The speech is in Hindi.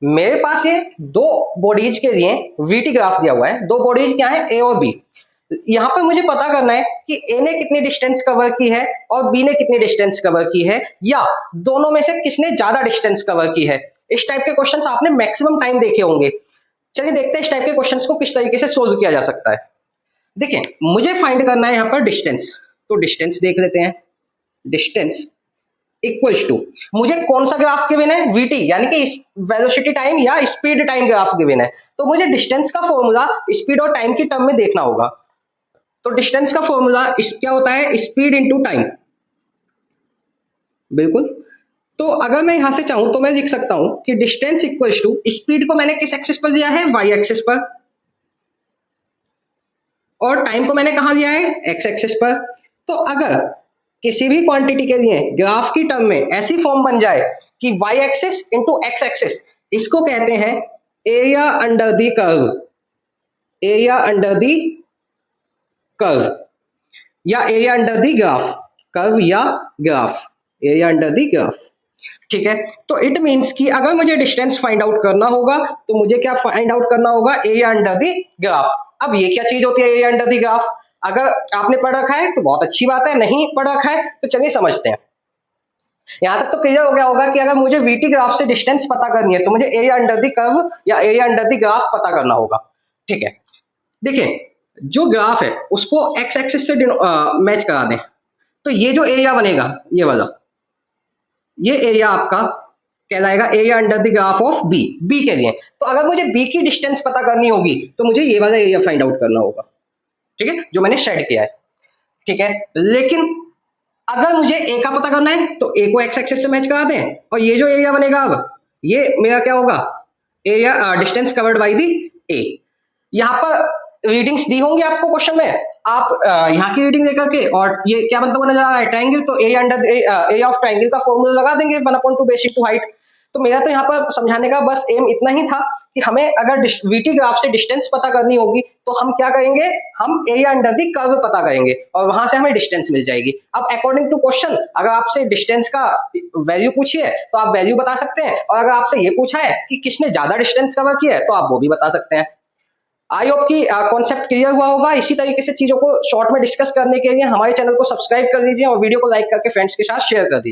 मेरे पास ये दो बॉडीज के लिए वीटी ग्राफ दिया हुआ है। दो बॉडीज क्या है, ए और बी। यहाँ पे मुझे पता करना है कि ए ने कितनी डिस्टेंस कवर की है और बी ने कितनी डिस्टेंस कवर की है, या दोनों में से किसने ज्यादा डिस्टेंस कवर की है। इस टाइप के क्वेश्चंस आपने मैक्सिमम टाइम देखे होंगे। चलिए देखते हैं इस टाइप के क्वेश्चंस को किस तरीके से सोल्व किया जा सकता है। देखिए मुझे फाइंड करना है यहाँ पर डिस्टेंस, तो डिस्टेंस देख लेते हैं। डिस्टेंस इक्वल्स टू, मुझे कौन सा ग्राफ गिवन है, वीटी यानी कि वेलोसिटी टाइम या स्पीड टाइम ग्राफ गिवन है। तो मुझे डिस्टेंस का फॉर्मूला स्पीड और टाइम की टर्म में देखना होगा। तो डिस्टेंस का फॉर्मूला क्या होता है, स्पीड इंटू टाइम। बिल्कुल। तो अगर मैं यहां से चाहूं तो मैं लिख सकता हूं कि डिस्टेंस इक्वल्स टू, स्पीड को मैंने किस एक्सिस पर दिया है, वाई एक्सिस पर, और टाइम को मैंने कहां दिया है, एक्स एक्सिस पर। तो अगर किसी भी क्वांटिटी के लिए ग्राफ की टर्म में ऐसी फॉर्म बन जाए कि Y axis into X axis, इसको कहते हैं area under the curve, area under the curve या area under the graph, curve या graph, area under the graph. ठीक है, तो इट मींस कि अगर मुझे डिस्टेंस फाइंड आउट करना होगा तो मुझे क्या फाइंड आउट करना होगा, एरिया अंडर द ग्राफ। अब ये क्या चीज होती है एरिया अंडर द ग्राफ, अगर आपने पढ़ रखा है तो बहुत अच्छी बात है, नहीं पढ़ रखा है तो चलिए समझते हैं। यहां तक तो क्लियर हो गया होगा कि अगर मुझे वीटी ग्राफ से डिस्टेंस पता करनी है तो मुझे एरिया अंडर द कर्व या एरिया अंडर द ग्राफ पता करना होगा। ठीक है, देखिए जो ग्राफ है उसको एक्स एक्सिस से मैच करा दें, तो ये जो एरिया बनेगा ये वाला, ये एरिया आपका कहलाएगा area under the graph of B, B के लिए। तो अगर मुझे बी की डिस्टेंस पता करनी होगी तो मुझे ये वाला एरिया फाइंड आउट करना होगा। ठीक है, जो मैंने शेड किया है। ठीक है, लेकिन अगर मुझे ए का पता करना है तो ए को एक्स एक्सिस से मैच करा दें, और ये जो एरिया बनेगा अब ये मेरा क्या होगा, area distance covered by the ए। यहाँ पर रीडिंग्स दी होंगी आपको क्वेश्चन में, आप यहाँ की रीडिंग लेकर के, और ये क्या बनता हुआ नजर आ रहा है, ट्रायंगल, तो area under area of triangle का फॉर्मूला लगा देंगे 1/2 बेसिक टू हाइट। तो मेरा तो यहाँ पर समझाने का बस एम इतना ही था कि हमें अगर वीटी ग्राफ से डिस्टेंस पता करनी होगी तो हम क्या करेंगे, हम एरिया अंडर द कर्व पता करेंगे और वहां से हमें डिस्टेंस मिल जाएगी। अब अकॉर्डिंग टू क्वेश्चन अगर आपसे डिस्टेंस का वैल्यू पूछी है तो आप वैल्यू बता सकते हैं, और अगर आपसे ये पूछा है कि किसने ज्यादा डिस्टेंस कवर किया है तो आप वो भी बता सकते हैं। आई होप कि कॉन्सेप्ट क्लियर हुआ होगा। इसी तरीके से चीजों को शॉर्ट में डिस्कस करने के लिए हमारे चैनल को सब्सक्राइब कर लीजिए और वीडियो को लाइक करके फ्रेंड्स के साथ शेयर कर दीजिए।